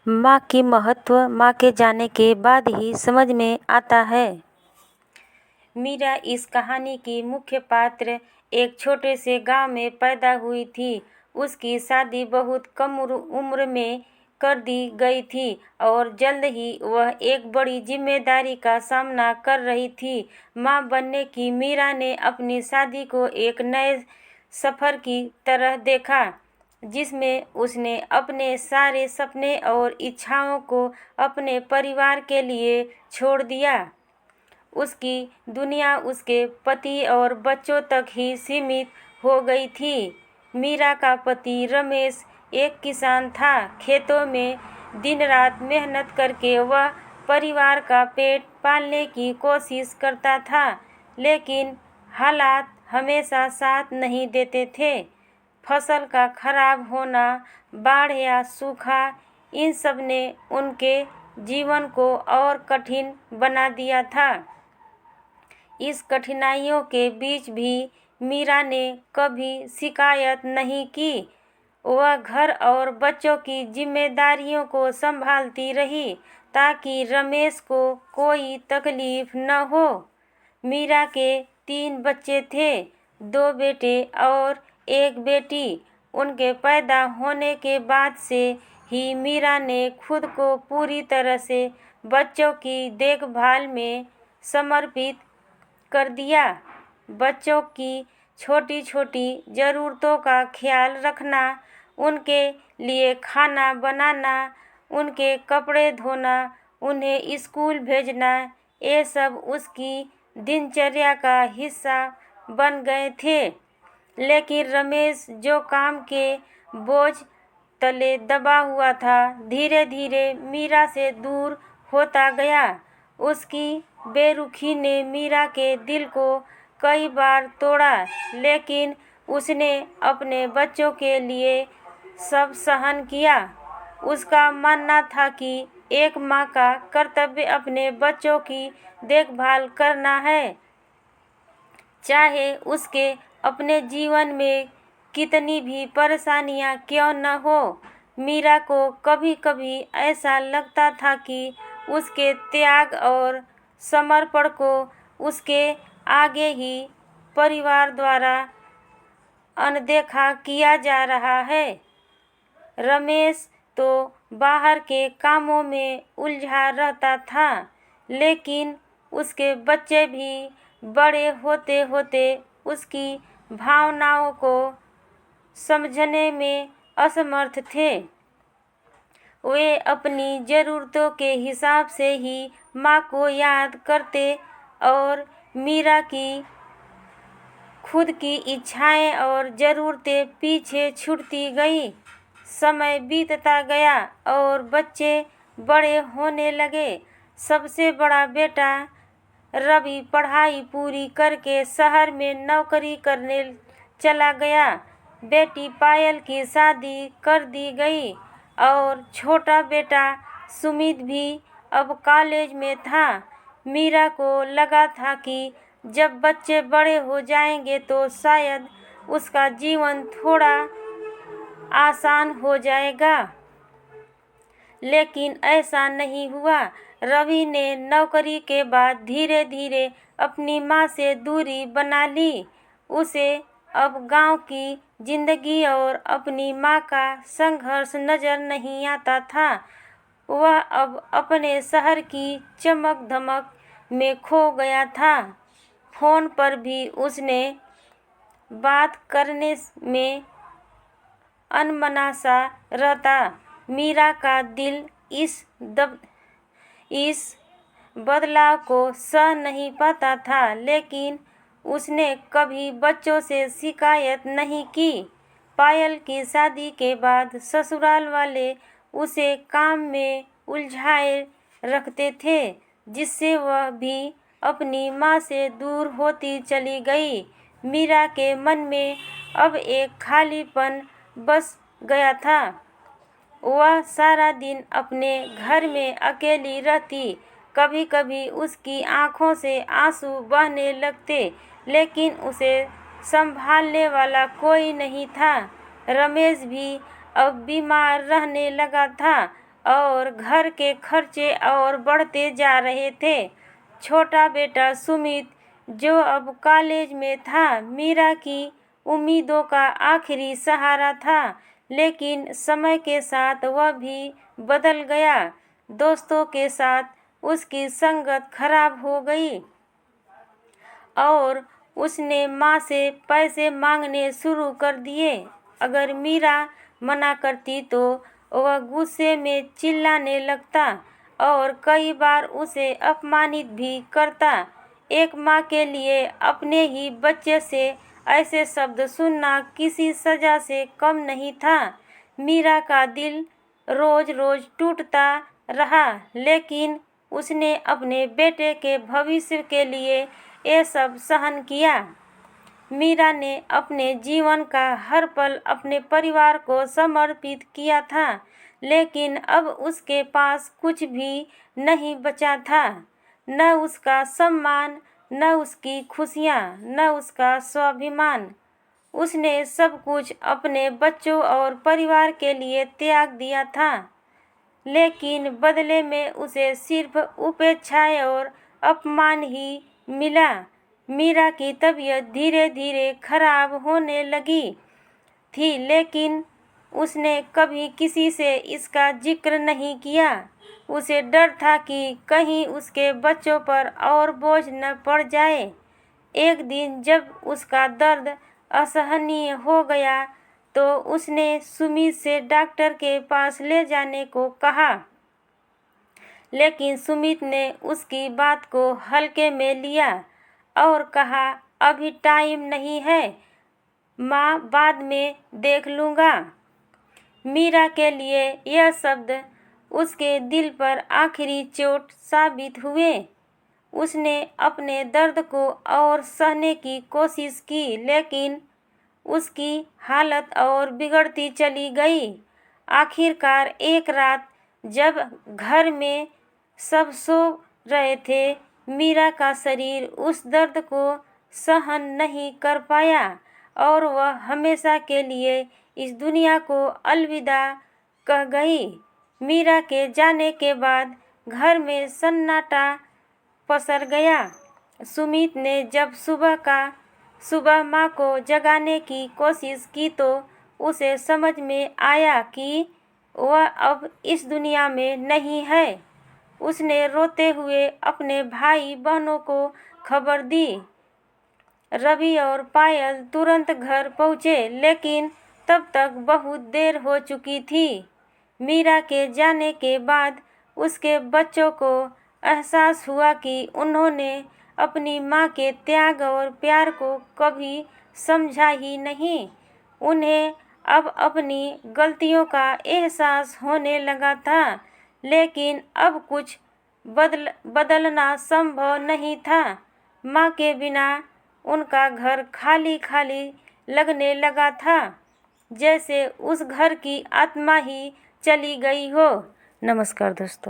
माँ की महत्व माँ के जाने के बाद ही समझ में आता है। मीरा इस कहानी की मुख्य पात्र एक छोटे से गांव में पैदा हुई थी। उसकी शादी बहुत कम उम्र में कर दी गई थी और जल्द ही वह एक बड़ी जिम्मेदारी का सामना कर रही थी। माँ बनने की मीरा ने अपनी शादी को एक नए सफ़र की तरह देखा, जिसमें उसने अपने सारे सपने और इच्छाओं को अपने परिवार के लिए छोड़ दिया। उसकी दुनिया उसके पति और बच्चों तक ही सीमित हो गई थी। मीरा का पति रमेश एक किसान था। खेतों में दिन रात मेहनत करके वह परिवार का पेट पालने की कोशिश करता था, लेकिन हालात हमेशा साथ नहीं देते थे। फसल का खराब होना, बाढ़ या सूखा, इन सब ने उनके जीवन को और कठिन बना दिया था। इस कठिनाइयों के बीच भी मीरा ने कभी शिकायत नहीं की। वह घर और बच्चों की जिम्मेदारियों को संभालती रही ताकि रमेश को कोई तकलीफ न हो। मीरा के 3 बच्चे थे, 2 बेटे और 1 बेटी। उनके पैदा होने के बाद से ही मीरा ने खुद को पूरी तरह से बच्चों की देखभाल में समर्पित कर दिया। बच्चों की छोटी छोटी ज़रूरतों का ख्याल रखना, उनके लिए खाना बनाना, उनके कपड़े धोना, उन्हें स्कूल भेजना, ये सब उसकी दिनचर्या का हिस्सा बन गए थे। लेकिन रमेश, जो काम के बोझ तले दबा हुआ था, धीरे धीरे मीरा से दूर होता गया। उसकी बेरुखी ने मीरा के दिल को कई बार तोड़ा, लेकिन उसने अपने बच्चों के लिए सब सहन किया। उसका मानना था कि एक माँ का कर्तव्य अपने बच्चों की देखभाल करना है, चाहे उसके अपने जीवन में कितनी भी परेशानियां क्यों न हो। मीरा को कभी कभी ऐसा लगता था कि उसके त्याग और समर्पण को उसके आगे ही परिवार द्वारा अनदेखा किया जा रहा है। रमेश तो बाहर के कामों में उलझा रहता था, लेकिन उसके बच्चे भी बड़े होते होते उसकी भावनाओं को समझने में असमर्थ थे। वे अपनी ज़रूरतों के हिसाब से ही माँ को याद करते और मीरा की खुद की इच्छाएं और ज़रूरतें पीछे छूटती गई। समय बीतता गया और बच्चे बड़े होने लगे। सबसे बड़ा बेटा रवि पढ़ाई पूरी करके शहर में नौकरी करने चला गया। बेटी पायल की शादी कर दी गई और छोटा बेटा सुमित भी अब कॉलेज में था। मीरा को लगा था कि जब बच्चे बड़े हो जाएंगे तो शायद उसका जीवन थोड़ा आसान हो जाएगा, लेकिन ऐसा नहीं हुआ। रवि ने नौकरी के बाद धीरे धीरे अपनी माँ से दूरी बना ली। उसे अब गांव की जिंदगी और अपनी माँ का संघर्ष नजर नहीं आता था। वह अब अपने शहर की चमक धमक में खो गया था। फोन पर भी उसने बात करने में अनमना-सा रहता। मीरा का दिल इस बदलाव को सह नहीं पाता था, लेकिन उसने कभी बच्चों से शिकायत नहीं की। पायल की शादी के बाद ससुराल वाले उसे काम में उलझाए रखते थे, जिससे वह भी अपनी माँ से दूर होती चली गई। मीरा के मन में अब एक खालीपन बस गया था। वह सारा दिन अपने घर में अकेली रहती। कभी कभी उसकी आंखों से आंसू बहने लगते, लेकिन उसे संभालने वाला कोई नहीं था। रमेश भी अब बीमार रहने लगा था। और घर के खर्चे और बढ़ते जा रहे थे। छोटा बेटा सुमित, जो अब कॉलेज में था, मीरा की उम्मीदों का आखिरी सहारा था, लेकिन समय के साथ वह भी बदल गया। दोस्तों के साथ उसकी संगत खराब हो गई और उसने माँ से पैसे मांगने शुरू कर दिए। अगर मीरा मना करती तो वह गुस्से में चिल्लाने लगता और कई बार उसे अपमानित भी करता। एक माँ के लिए अपने ही बच्चे से ऐसे शब्द सुनना किसी सजा से कम नहीं था। मीरा का दिल रोज रोज टूटता रहा, लेकिन उसने अपने बेटे के भविष्य के लिए ये सब सहन किया। मीरा ने अपने जीवन का हर पल अपने परिवार को समर्पित किया था, लेकिन अब उसके पास कुछ भी नहीं बचा था। न उसका सम्मान, न उसकी खुशियाँ, न उसका स्वाभिमान। उसने सब कुछ अपने बच्चों और परिवार के लिए त्याग दिया था, लेकिन बदले में उसे सिर्फ उपेक्षा और अपमान ही मिला। मीरा की तबीयत धीरे धीरे खराब होने लगी थी, लेकिन उसने कभी किसी से इसका जिक्र नहीं किया। उसे डर था कि कहीं उसके बच्चों पर और बोझ न पड़ जाए। एक दिन जब उसका दर्द असहनीय हो गया तो उसने सुमित से डॉक्टर के पास ले जाने को कहा, लेकिन सुमित ने उसकी बात को हल्के में लिया और कहा, अभी टाइम नहीं है माँ, बाद में देख लूँगा। मीरा के लिए यह शब्द उसके दिल पर आखिरी चोट साबित हुए। उसने अपने दर्द को और सहने की कोशिश की, लेकिन उसकी हालत और बिगड़ती चली गई। आखिरकार एक रात जब घर में सब सो रहे थे, मीरा का शरीर उस दर्द को सहन नहीं कर पाया और वह हमेशा के लिए इस दुनिया को अलविदा कह गई। मीरा के जाने के बाद घर में सन्नाटा पसर गया। सुमित ने जब सुबह माँ को जगाने की कोशिश की तो उसे समझ में आया कि वह अब इस दुनिया में नहीं है। उसने रोते हुए अपने भाई बहनों को खबर दी। रवि और पायल तुरंत घर पहुँचे, लेकिन तब तक बहुत देर हो चुकी थी। मीरा के जाने के बाद उसके बच्चों को एहसास हुआ कि उन्होंने अपनी माँ के त्याग और प्यार को कभी समझा ही नहीं। उन्हें अब अपनी गलतियों का एहसास होने लगा था, लेकिन अब कुछ बदलना संभव नहीं था। माँ के बिना उनका घर खाली खाली लगने लगा था, जैसे उस घर की आत्मा ही चली गई हो। नमस्कार दोस्तों।